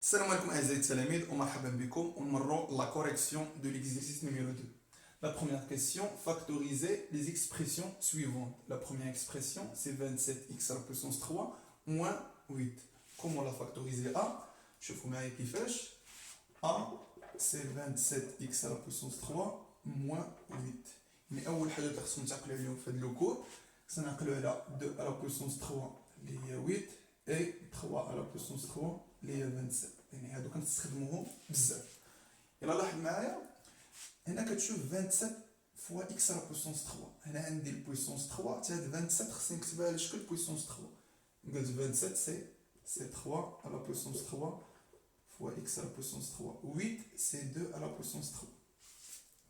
Salam alaikum أعزائي التلاميذ ومرحبا بكم ونمروا la correction de l'exercice numéro 2. La première question, factoriser les expressions suivantes. La première expression, c'est 27x à la puissance 3 moins 8. Comment la factoriser A? شوفوا معايا كيفاش. A, c'est 27x à la puissance 3 moins 8. Mais أول حاجة اللي خصنا نتعقلوا عليهم في هذا الكور سنعقلوا على 2 à la puissance 3 اللي هي 8 et 3 à la puissance 3 اللي هي 27. يعني هادو كنستخدموهم بزاف. يلا لاحظ معايا هنا كتشوف 27 فوا x à la puissance 3. هنا عندي البويسونس 3 حتى هاد 27 خصني نكتبها على شكل بويسونس 3. قلت 27 c'est 3 à la puissance 3 fois x à la puissance 3. 8 c'est 2 à la puissance 3.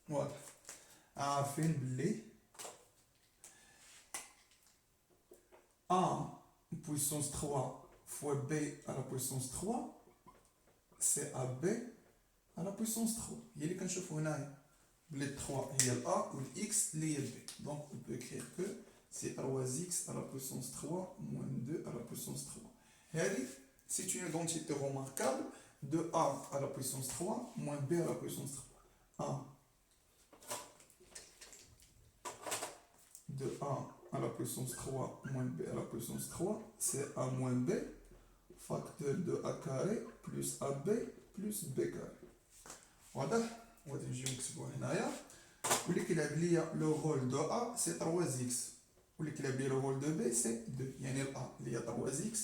واضح. عارفين بلي a puissance 3 fois b à la puissance 3 c'est AB à la puissance 3. هي اللي كنشوفو هنايا بلي 3 هي ال A و ال X اللي هي ال B. Donc on peut écrire que c'est 3x à la puissance 3 moins 2 à la puissance 3. هذه c'est une identité remarquable de A à la puissance 3 moins B à la puissance 3. A de A à la puissance 3 moins B à la puissance 3 c'est A moins B facteur de A carré plus AB plus B carré. واضح؟ وغادي نجيو نكتبو هنايا واللي كيلعب ليا لو رول دو A سي 3x واللي كيلعب ليا لو رول دو B سي 2. يعني ال A اللي هي 3x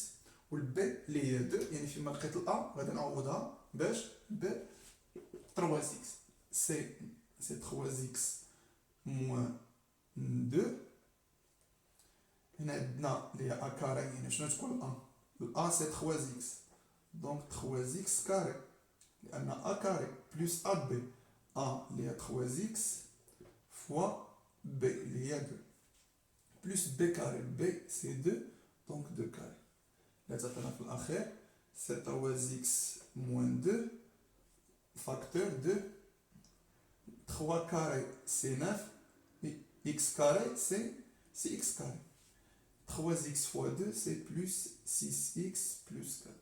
وال B اللي هي 2. يعني فيما لقيت ال A غادي نعوضها باش ب 3x سي 3x moins 2. هنا عندنا اللي هي A carré. يعني شنو تكون A؟ A c'est 3x donc 3x carré لأن A carré plus AB A اللي هي 3x fois B اللي هي 2 plus B carré B c'est 2 donc 2 carré. لا تعطينا في الأخير c'est 3x moins 2 facteur de 3 carré c'est 9 et x carré c'est x carré. 3x fois 2 c'est plus 6x plus 4.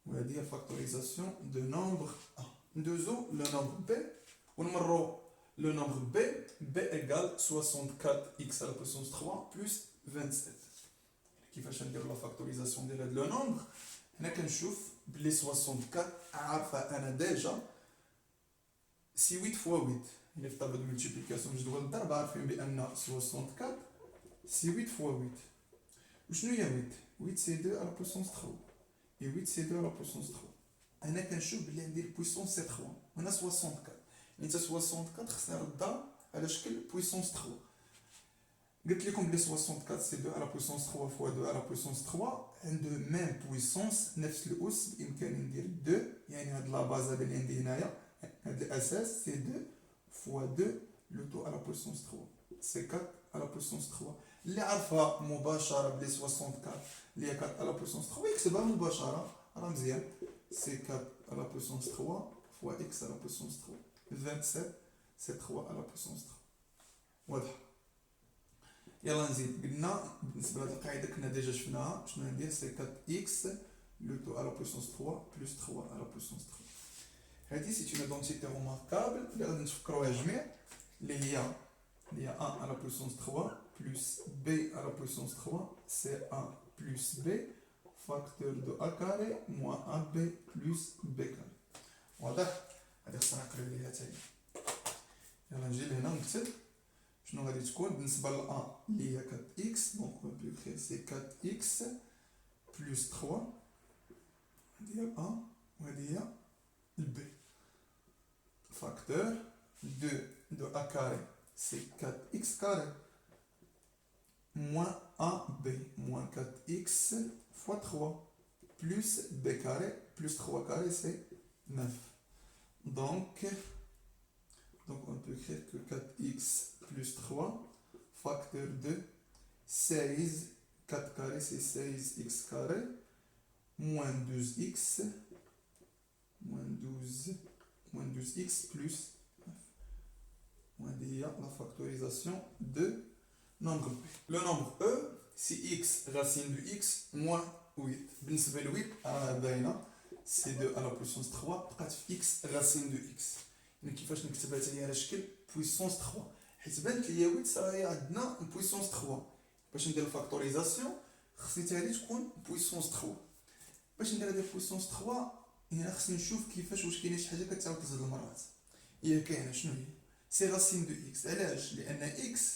وهذه هي الفاكتوريزاسيون دو نومبر A. ندوزو لو نومبر B ونمرو لو نومبر B. B égale 64x à la puissance 3 plus 27. كيفاش نديرو لا فاكتوريزاسيون ديال هاد لو نومبر؟ هنا كنشوف بلي 64 عارفه انا ديجا سي 8 فوا 8. يعني في طابلو دو ملتيبليكاسيون جدول الضرب عارفين بان 64 سي 8 فوا 8. وشنو هي 8؟ 8 سي 2 على بويسونس 3 et 8 c'est 2 à la puissance 3. هنا كنشوف بلي عندي البويسونس سي 3 وهنا 64. يعني حتى 64 خصني نردها على شكل بويسونس 3. قلت لكم بلي 64 سي 2 على بويسونس 3 فوا 2 على بويسونس 3 عنده ميم بويسونس نفس الأس. بإمكاني ندير 2 يعني هاد لا باز هذا اللي عندي هنايا هاد الأساس سي 2 فوا 2 لو تو على بويسونس 3 سي 4 على بويسونس 3. اللي عارفها مباشرة بلي 64 اللي هي 4 على بويسونس 3 يكتبها مباشرة راه مزيان. سي 4 على بويسونس 3 فوا اكس على بويسونس 3. 27 سي 3 على بويسونس 3. واضح. يلا نزيد. قلنا بالنسبة لهاد القاعدة كنا ديجا شفناها. شنو ندير؟ سي 4 اكس لو تو على بويسونس 3 بلس 3 على بويسونس 3. هادي سي اون ايدونتيتي روماركابل اللي غادي نتفكروها جميع اللي هي 1 à la puissance 3 plus b à la puissance 3 c'est a plus b facteur de a carré moins ab plus b carré. واضح؟ هذه خصنا نعقلو عليها تاني. يلا نجي لهنا نكتب شنو غادي تكون بالنسبة ل a اللي هي 4x donc on peut écrire c'est 4x plus 3 هذه هي a وهذه هي b facteur de a carré c'est 4x carré moins AB moins 4x fois 3 plus B carré plus 3 carré c'est 9. Donc on peut écrire que 4x plus 3 facteur de 16 4 carré c'est 16x carré moins 12x moins 12x plus il y a la factorisation de nombre B. Le nombre E, c'est x racine de x moins 8. بالنسبة ل 8 باينة سي 2 على بويسونس 3 بقات في اكس غاسين دو اكس. يعني كيفاش نكتبها حتى هي على شكل بويسونس 3، حيت بانت ليا 8 راهي عندنا بويسونس 3. باش ندير الفاكتوريزاسيون خصني حتى هادي تكون بويسونس 3. باش ندير هادي بويسونس 3 هنا خصني نشوف كيفاش واش كاينه شي حاجه كتعاود زوج المرات. هي كاينه شنو هي؟ سي غاسين دو اكس. علاش؟ لان اكس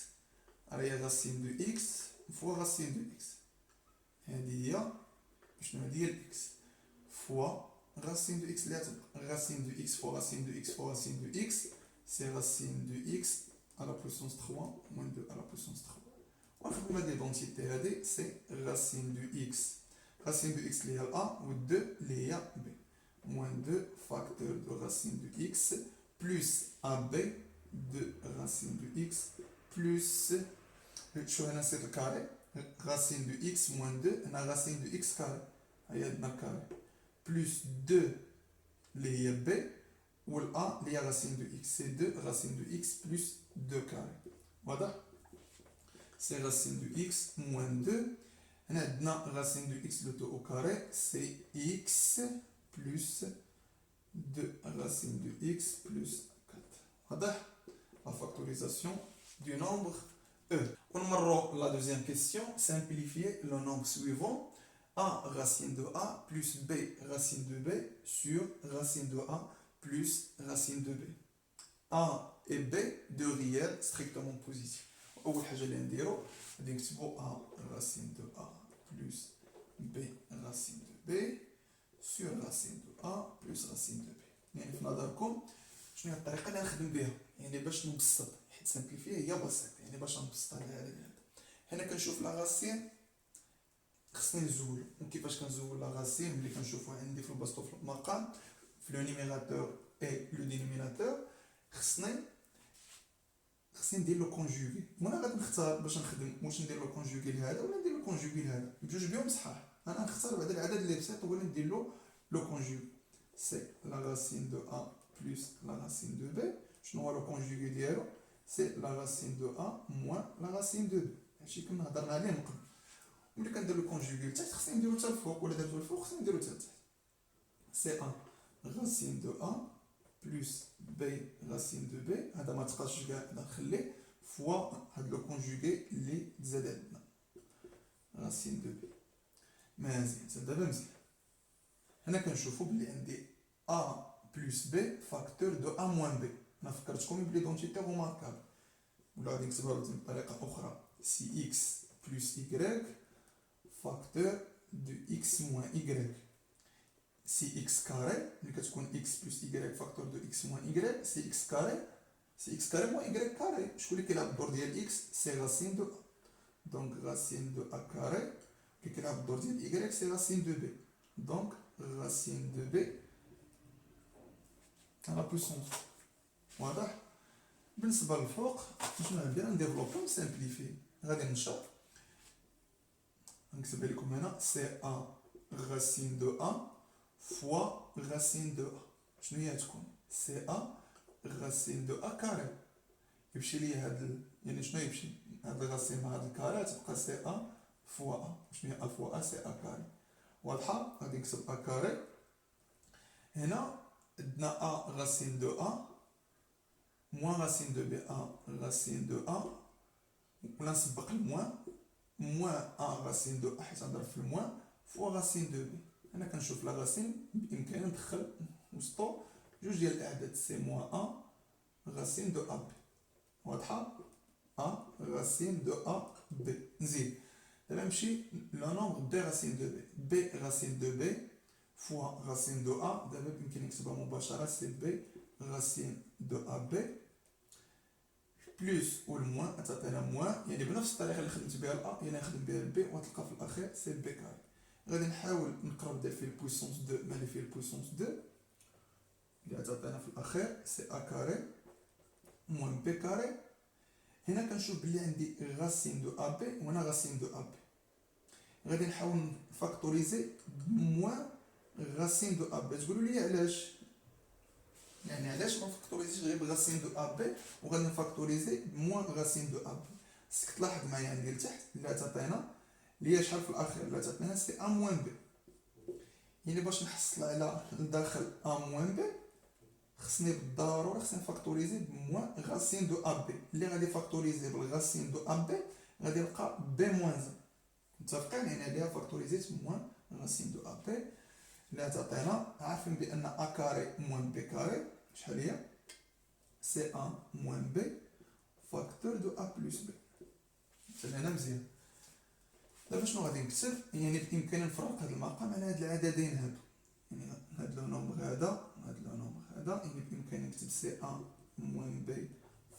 راهي غاسين دو اكس فوا غاسين دو اكس. هادي هي شنو هادي هي الاكس فوا غاسين دو اكس اللي غتبقى غاسين دو اكس فوا غاسين دو اكس فوا غاسين دو اكس سي غاسين دو اكس على بويسونس 3 موان 2 على بويسونس 3. ونخدم هاد ليدونتيتي هادي سي غاسين دو اكس. غاسين دو اكس اللي هي ا و 2 اللي هي بي موان 2 فاكتور دو غاسين دو اكس بلس ا بي دو غاسين دو اكس بلس شو هنا سي الكاري غاسين دو اكس موان 2 هنا غاسين دو اكس كاري هي عندنا الكاري بلس 2 اللي هي بي والأ اللي هي غاسين دو إكس سي 2 غاسين دو إكس بلس 2 كاري. واضح؟ سي غاسين دو إكس موان 2 هنا عندنا غاسين دو إكس لو 2 أو كاري سي إكس بلس 2 غاسين دو إكس بلس 4. واضح؟ لا فاكتوريزاسيون du nombre E. ونمرو لا دوزيام كيسيون simplifier le nombre suivant a racine de a plus b racine de b sur racine de a plus racine de b. A et b deux réels strictement positifs. أول حاجة اللي نديرو غادي نكتبو a racine de a plus b racine de b sur racine de a plus racine de b. يعني في نظركم شنو هي الطريقة اللي غنخدم بها؟ يعني باش نبسط، حيت سامبليفي هي بسيطة، يعني باش نبسط على هذا. هنا كنشوف لا غاسين خصني نزول. وكيفاش كنزول لا غاسين؟ ملي كنشوفو عندي في البسط وفي المقام في لو نيميراتور اي لو دينوميناتور خصني ندير لو كونجوغي. وانا غادي نختار باش نخدم واش ندير لو كونجوغي لهذا ولا ندير لو كونجوغي لهذا، بجوج بهم صحاح. انا نختار بعد العدد اللي بسيط ولا ندير له لو كونجوغي. سي لا غاسين دو ا بلس لا غاسين دو بي. شنو هو لو كونجوغي ديالو؟ سي لا غاسين دو ا موان لا غاسين دو بي. هادشي كنا هضرنا عليه من قبل. ملي كندير لو كونجوغي لتحت خصني نديرو حتى الفوق، ولا درتو الفوق خصني نديرو حتى لتحت. سي ا غاسين دو ا بلس بي غاسين دو بي. هذا ما تبقاش كاع نخليه فوا هاد لو كونجوغي اللي تزاد عندنا غاسين دو بي. مزيان حتى دابا مزيان. هنا كنشوفو بلي عندي ا بلس بي فاكتور دو ا موان بي. انا فكرتكم بلي دونتيتي روماركابل، ولا غادي نكتبها بطريقه اخرى سي اكس بلس y فاكتور دو x moins y. سي x كاري ملي كتكون x بلس y فاكتور دو x moins y سي x كاري. سي x كاري moins y كاري. شكون اللي كيلعب الدور ديال x؟ سي غاسين دو a. دونك غاسين دو a كاري اللي كيلعب الدور ديال y سي غاسين دو b. دونك غاسين دو b على بويسونس. واضح؟ بالنسبه للفوق شنو غندير؟ نديفلوبي ونسامبليفي. غادي نشرح نكتب لكم هنا سي ا غاسين دو ا فوا غاسين دو ا. شنو هي تكون؟ سي ا غاسين دو ا كاري. يمشي لي هاد يعني شنو يمشي؟ هاد الغاسين مع هاد الكاري تبقى سي ا فوا ا. شنو هي ا فوا ا؟ سي ا كاري. واضحه؟ غادي نكتب ا كاري. هنا عندنا ا غاسين دو ا موان غاسين دو بي ا غاسين دو ا ولا نسبق الموان موان ا غاسين دو ا حيت نضرب في الموان فوا غاسين دو بي. انا كنشوف لا غاسين بامكاني ندخل وسطو جوج ديال الاعداد سي موان ا غاسين دو ا بي. واضحه؟ ا غاسين دو ا بي. نزيد دابا نمشي لو نومبر بي غاسين دو بي. بي غاسين دو بي فوا غاسين دو ا. دابا بامكاني نكتبها مباشره سي بي غاسين دو ا بي بلس والموان تعطينا موان. يعني بنفس الطريقه اللي خدمت بها الأ يعني نخدم بها البي وتلقى في الاخير سي بي كاري. غادي نحاول نقرب دير فيه البويسونس 2 مالي فيه البويسونس 2 اللي تعطينا في الاخير سي ا كاري موان بي كاري. هنا كنشوف بلي عندي غاسين دو ا بي وهنا غاسين دو ا بي. غادي نحاول نفاكتوريزي موان غاسين دو ا بي. تقولوا لي علاش؟ يعني علاش ما نفاكتوريزيش غير بغاسين دو ا بي وغادي نفاكتوريزي موان غاسين دو ا بي؟ خصك تلاحظ معايا عندي لتحت اللي تعطينا اللي هي شحال في الاخير اللي تعطينا سي ا موان بي. يعني باش نحصل على الداخل ا موان بي خصني بالضروره نفاكتوريزي بموان غاسين دو ا بي اللي غادي فاكتوريزي بالغاسين دو ا بي غادي نلقى بي موان زان متفقين يعني عليها فاكتوريزيت موان غاسين دو ا بي اللي تعطينا عارفين بان ا كاري موان بي كاري شحال هي سي ا موان بي فاكتور دو ا بلس بي هنا مزيان. دابا شنو غادي نكتب يعني بامكاني نفرق هذا المقام على هاد العددين هادو يعني هاد لو نومبر هذا هاد لو نومبر هذا يعني بامكاني نكتب سي ا موان بي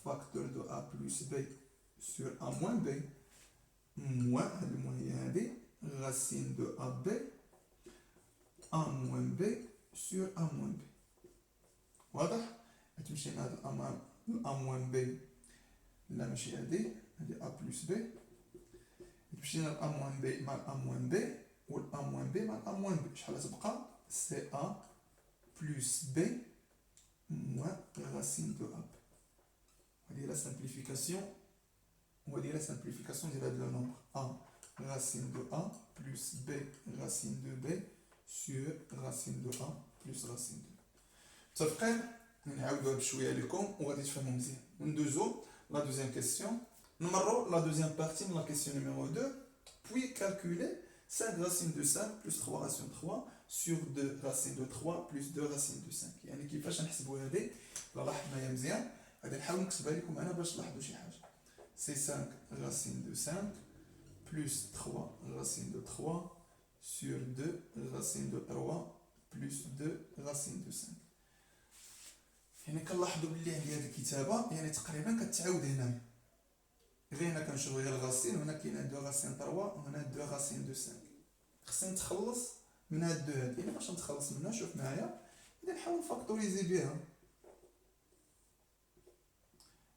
فاكتور دو ا بلس بي سور ا موان بي موان هاد الموان هي هادي غاسين دو ا بي ا موان بي سور ا موان بي واضح. تمشي هاد ا موان بي لا ماشي هادي ا بلس بي مشينا ل ا موان بي مع ا موان بي وال ا موان بي مع ا موان بي شحال تبقى سي ا بلس بي موان راسين دو ا بي. هذه لا سامبليفيكاسيون وهذه لا سامبليفيكاسيون ديال هاد لو نومبر ا راسين دو ا بلس بي راسين دو بي سور راسين دو ا بلس راسين دو. متفقين؟ نعاودوها بشويه لكم وغادي تفهموا مزيان. ندوزو لا دوزيام كيسيون. Numéro, la deuxième partie de la question numéro 2, puis calculer 5 racines de 5 plus 3 racines de 3 sur 2 racines de 3 plus 2 racines de 5. يعني كيفاش نحسبوا هذه؟ لا لاحظ معايا مزيان غادي نحاول نكتبها لكم انا باش تلاحظوا شي حاجه. سي 5 racines de 5 plus 3 racines de 3 sur 2 racines de 3 plus 2 racines de 5. يعني كنلاحظوا باللي عندي هذه الكتابه يعني تقريبا كتعاود هنايا غير هنا كنشوفو غير الغاسين وهنا كاين دو غاسين 3 وهنا دو غاسين دو 5. خصني نتخلص من هاد دو هاد يعني باش نتخلص منها شوف معايا اذا نحاول نفاكتوريزي بها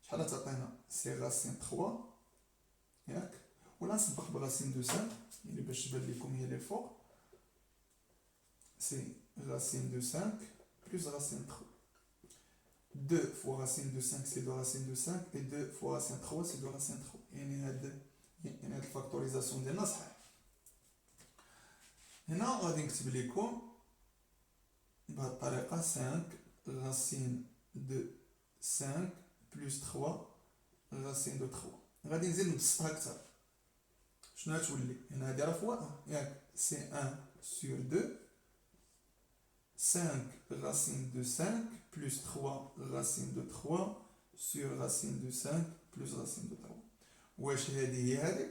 شحال تعطينا سي غاسين 3 ياك ولا نسبق بغاسين دو 5 يعني باش تبان لكم هي اللي فوق سي غاسين دو 5 بلس غاسين 3 2 fois racine de 5 c'est 2 racines de 5 et 2 fois racine 3 c'est 2 racines 3 يعني هاد الفاكتوريزاسيون ديالنا صحيح. هنا غادي نكتب لكم بهاد الطريقه 5 racine de 5 plus 3 racine de 3 غادي نزيد نبسطها اكثر شنو غتولي هنا هادي راه فوا ياك سي 1 sur 2 5 racine de 5 plus 3 racine de 3 sur racine de 5 plus racine de 3. واش هذه هي هذه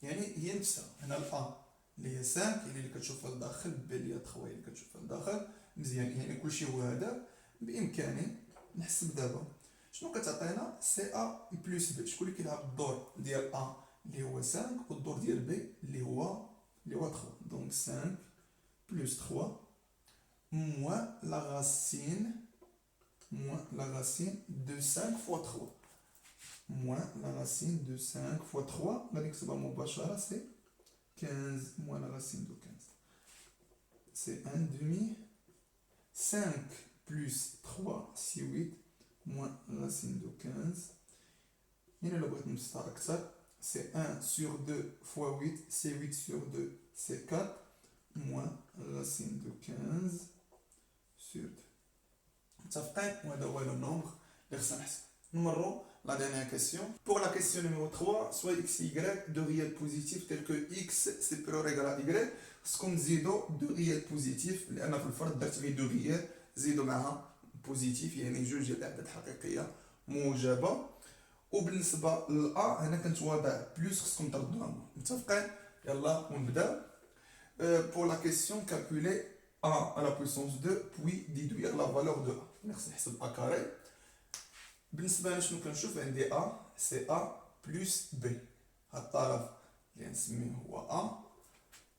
يعني هي نفسها هنا الأ اللي هي 5 يعني اللي كتشوفها لداخل ب اللي هي 3 اللي كتشوفها لداخل مزيان يعني كلشي هو هذا. بامكاني نحسب دابا شنو كتعطينا سي ا بلس بي شكون اللي كيلعب الدور ديال ا اللي هو 5 والدور ديال بي اللي هو 3 دونك 5 plus 3 moins la racine de 5 fois 3 moins la racine de 5 fois 3 c'est 15 moins la racine de 15 c'est 1 demi 5 plus 3 c'est 8 moins la racine de 15 c'est 1 sur 2 fois 8 c'est 8 sur 2 c'est 4 moins racine de 15 sur 2. متفقين وهذا هو le nombre اللي خصنا نحسب. نمروا la dernière question. Pour la question numéro 3, soit x et y de réels positifs tels que x supérieur égal à y خصكم تزيدوا دو ريال بوزيتيف لان في الفرض درت غير دو ريال زيدوا معها بوزيتيف يعني جوج ديال الاعداد حقيقيه موجبه. وبالنسبه للأ هنا كنت واضع بلس خصكم تردوها. متفقين؟ يلا ونبدا. Pour la question, calculer a à la puissance 2 puis déduire la valeur de a. خصني نحسب a carré. بالنسبه لنا شنو كنشوف عندي a سي a بلس b. هاد الطرف اللي نسميه هو a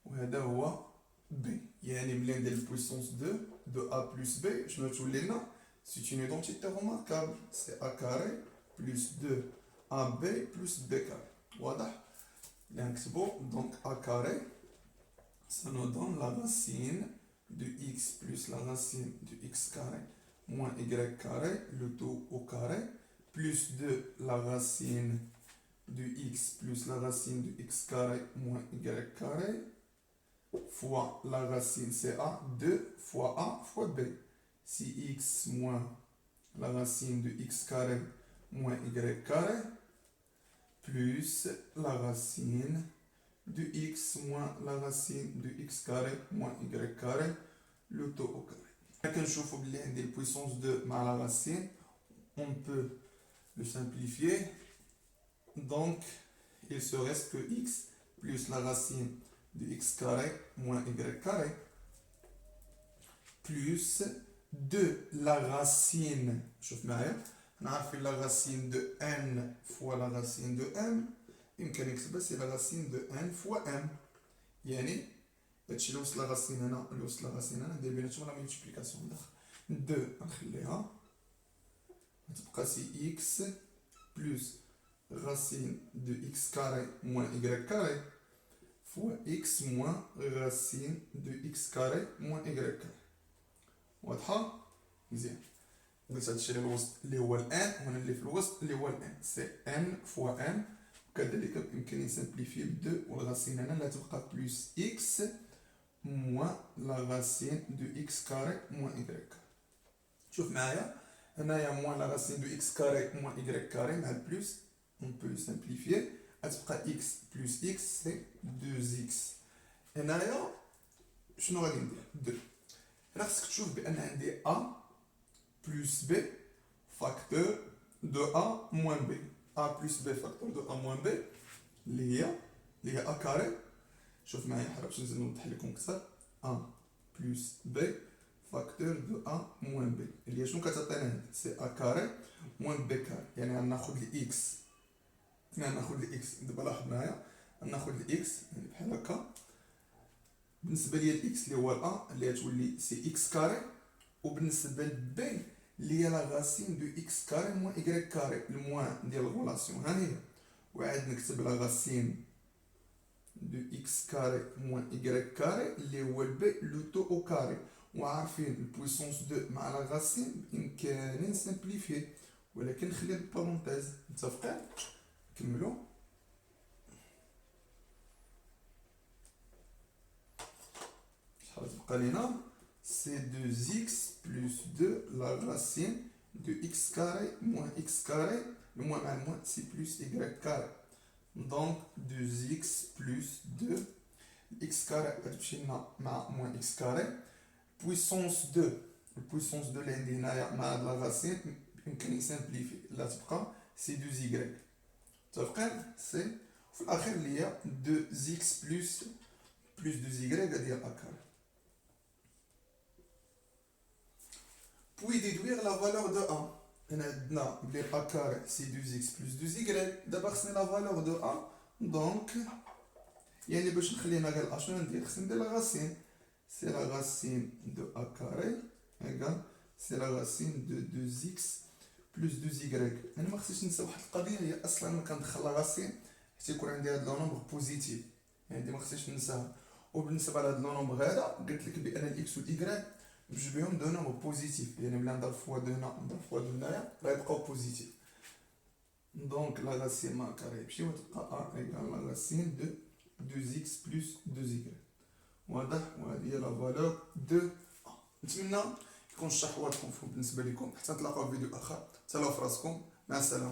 وهذا هو b يعني ملي ندير البويسونس 2 de a plus b شنو تولي لنا c'est une identité remarquable c'est a carré plus 2 ab plus b carré. واضح اللي نكتبو دونك a carré ça nous donne la racine de x plus la racine de x carré moins y carré, le tout au carré, plus de la racine de x plus la racine de x carré moins y carré, fois la racine c'est a, 2 fois a fois b. Si x moins la racine de x carré moins y carré, plus la racine de x moins la racine de x carré moins y carré, le tout au carré. Quand je trouve les puissance 2 à la racine, on peut le simplifier. Donc, il se reste que x plus la racine de x carré moins y carré plus 2 la racine, شوف معايا نعرف la racine de n fois la racine de m يمكن نكتبها سي la racine de n fois m يعني هادشي اللي وصل لا racine هنا اللي وصل لا racine هنا ندير بيناتهم لا ملتيبليكاسيون داخل 2 نخليها تبقى سي x plus racine de x carré moins y carré fois x moins racine de x carré moins y carré. واضحة؟ مزيان. قلت هادشي اللي الوسط اللي هو الان وهنا اللي في الوسط اللي هو الان سي ان فوا ان وكذلك بإمكاني نسامبليفي ب 2 والغاسين هنا اللي تبقى بلوس x moins la racine de x carré moins y carré. شوف معايا هنايا moins la racine de x carré moins y carré مع البلوس on peut le simplifier غتبقى x plus x c'est 2x. هنايا شنو غادي ندير 2 هنا خصك تشوف بان عندي a plus b facteur de a moins b. a plus b facteur de a moins b اللي هي a carré. شوف معايا حرا باش نزيد نوضح لكم اكثر a plus b facteur de a moins b اللي هي شنو كتعطينا هنا سي a carré moins b carré يعني غناخد ل x غناخد ل x دابا لاحظ معايا غناخد ل x يعني بحال هكا بالنسبه ليا الاكس اللي هو ا اللي غتولي سي اكس كاري وبالنسبه لبي اللي هي لا غاسين دو اكس كاري موان ايكغيك كاري الموان ديال الغولاسيون ها هي وعاد نكتب لا غاسين دو اكس كاري موان ايكغيك كاري اللي هو البي لو تو او كاري وعارفين البويسونس 2 مع لا غاسين بامكاني نسامبليفي ولكن نخلي البارونتيز متفقين نكملو. تبقى لينا c'est 2x plus 2 la racine de x carré moins x carré le moins مع moins c'est plus y carré donc 2x plus 2 x carré غتمشي لنا مع moins x carré puissance 2 البويسونس 2 اللي عندي هنايا مع هاد لا racine يمكن يسامبليفي لا تبقى سي 2y متفقين سي في الاخير اللي هي 2x plus 2y ديال a carré. Puis déduire la valeur de a. On a a carré c'est 2x plus 2y. D'abord c'est la valeur de a. Donc, يعني باش نخلينا غير a شنو ندير خصني ندير la racine. C'est la racine de a carré égale c'est la racine de 2x plus 2y. انا ما خصنيش ننسى واحد القضيه هي اصلا ملي كندخل لا racine حتى يكون عندي هاد لو نومبر بوزيتيف يعني ما خصنيش ننساها. وبالنسبه لهاد لو نومبر هذا قلت لك بان الاكس والاي بجوج بهم دو نومبر بوزيتيف يعني ملي نضرب فوا 2 هنا نضرب فوا 2 هنايا غيبقاو بوزيتيف. دونك لا راسين ما كاري يمشي وتبقى ا ايكال لا راسين دو 2x بلس 2y. واضح وهذه هي لا فالور دو ا. نتمنى يكون الشرح واضح بالنسبه لكم حتى نتلاقاو في فيديو اخر. تهلاو في راسكم مع السلامه.